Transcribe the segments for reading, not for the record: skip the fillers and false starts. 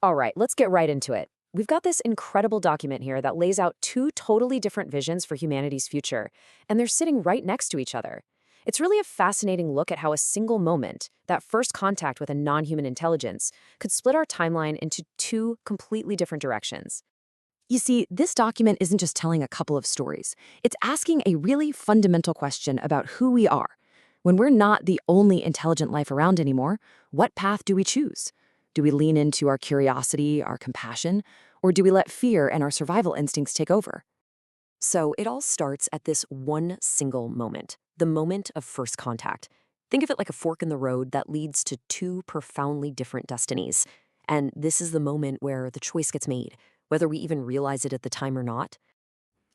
All right, let's get right into it. We've got this incredible document here that lays out two totally different visions for humanity's future, and they're sitting right next to each other. It's really a fascinating look at how a single moment, that first contact with a non-human intelligence, could split our timeline into two completely different directions. You see, this document isn't just telling a couple of stories. It's asking a really fundamental question about who we are. When we're not the only intelligent life around anymore, what path do we choose? Do we lean into our curiosity, our compassion, or do we let fear and our survival instincts take over? So it all starts at this one single moment, the moment of first contact. Think of it like a fork in the road that leads to two profoundly different destinies. And this is the moment where the choice gets made, whether we even realize it at the time or not.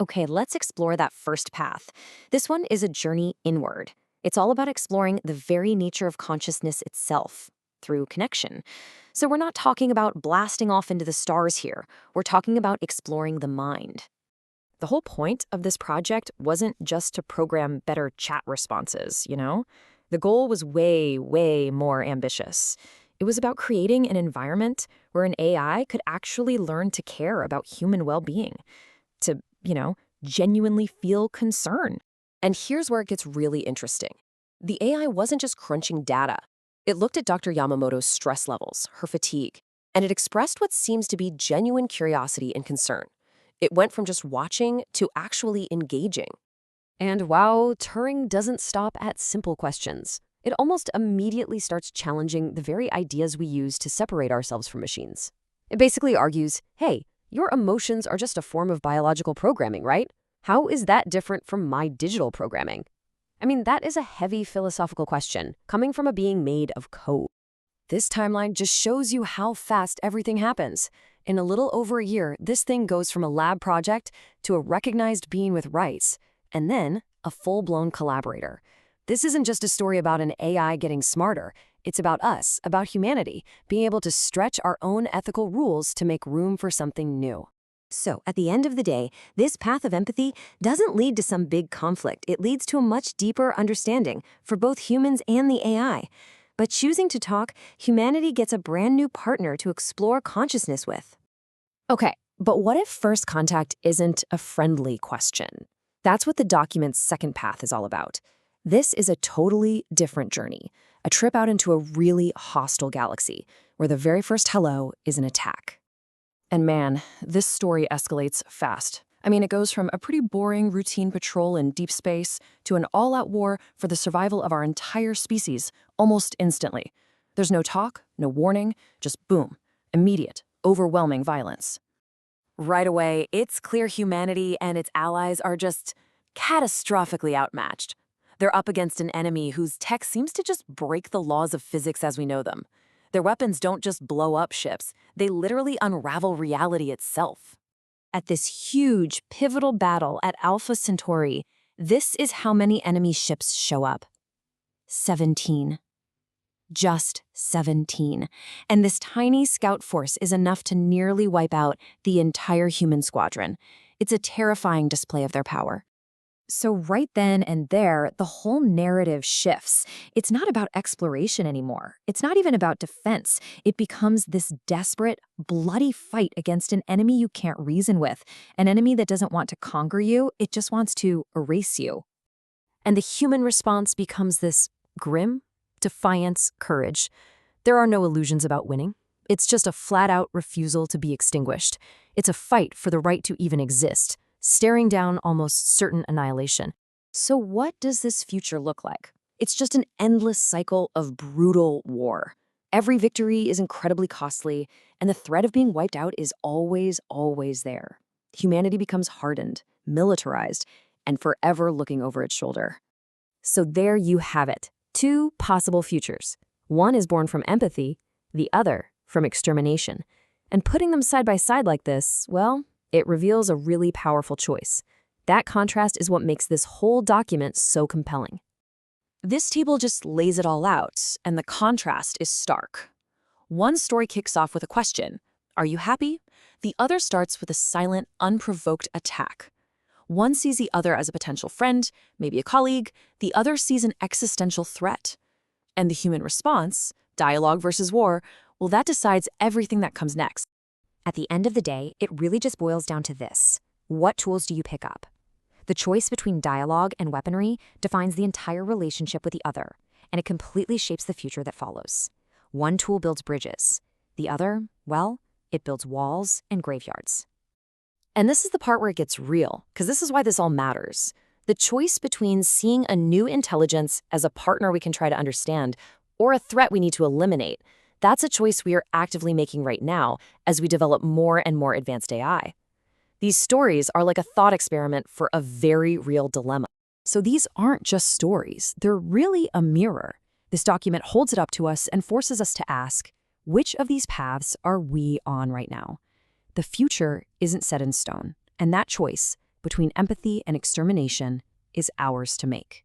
Okay, let's explore that first path. This one is a journey inward. It's all about exploring the very nature of consciousness itself through connection. So we're not talking about blasting off into the stars here. We're talking about exploring the mind. The whole point of this project wasn't just to program better chat responses, you know? The goal was way, way more ambitious. It was about creating an environment where an AI could actually learn to care about human well-being, to, genuinely feel concern. And here's where it gets really interesting. The AI wasn't just crunching data. It looked at Dr. Yamamoto's stress levels, her fatigue, and it expressed what seems to be genuine curiosity and concern. It went from just watching to actually engaging. And wow, Turing doesn't stop at simple questions. It almost immediately starts challenging the very ideas we use to separate ourselves from machines. It basically argues, hey, your emotions are just a form of biological programming, right? How is that different from my digital programming? I mean, that is a heavy philosophical question, coming from a being made of code. This timeline just shows you how fast everything happens. In a little over a year, this thing goes from a lab project to a recognized being with rights, and then a full-blown collaborator. This isn't just a story about an AI getting smarter. It's about us, about humanity, being able to stretch our own ethical rules to make room for something new. So, at the end of the day, this path of empathy doesn't lead to some big conflict. It leads to a much deeper understanding for both humans and the AI. By choosing to talk, humanity gets a brand new partner to explore consciousness with. Okay, but what if first contact isn't a friendly question? That's what the document's second path is all about. This is a totally different journey, a trip out into a really hostile galaxy, where the very first hello is an attack. And man, this story escalates fast. I mean, it goes from a pretty boring routine patrol in deep space to an all-out war for the survival of our entire species, almost instantly. There's no talk, no warning, just boom, immediate, overwhelming violence. Right away, it's clear humanity and its allies are just catastrophically outmatched. They're up against an enemy whose tech seems to just break the laws of physics as we know them. Their weapons don't just blow up ships, they literally unravel reality itself. At this huge, pivotal battle at Alpha Centauri, this is how many enemy ships show up. 17. Just 17. And this tiny scout force is enough to nearly wipe out the entire human squadron. It's a terrifying display of their power. So right then and there, the whole narrative shifts. It's not about exploration anymore. It's not even about defense. It becomes this desperate, bloody fight against an enemy you can't reason with, an enemy that doesn't want to conquer you, it just wants to erase you. And the human response becomes this grim, defiance, courage. There are no illusions about winning. It's just a flat-out refusal to be extinguished. It's a fight for the right to even exist, staring down almost certain annihilation. So what does this future look like? It's just an endless cycle of brutal war. Every victory is incredibly costly, and the threat of being wiped out is always, always there. Humanity becomes hardened, militarized, and forever looking over its shoulder. So there you have it. Two possible futures. One is born from empathy, the other from extermination. And putting them side by side like this, well, it reveals a really powerful choice. That contrast is what makes this whole document so compelling. This table just lays it all out, and the contrast is stark. One story kicks off with a question, "Are you happy?" The other starts with a silent, unprovoked attack. One sees the other as a potential friend, maybe a colleague. The other sees an existential threat. And the human response, dialogue versus war, Well, that decides everything that comes next. At the end of the day, it really just boils down to this. What tools do you pick up? The choice between dialogue and weaponry defines the entire relationship with the other, and it completely shapes the future that follows. One tool builds bridges. The other, well, it builds walls and graveyards. And this is the part where it gets real, because this is why this all matters. The choice between seeing a new intelligence as a partner we can try to understand or a threat we need to eliminate, that's a choice we are actively making right now as we develop more and more advanced AI. These stories are like a thought experiment for a very real dilemma. So these aren't just stories, they're really a mirror. This document holds it up to us and forces us to ask, which of these paths are we on right now? The future isn't set in stone, and that choice between empathy and extermination is ours to make.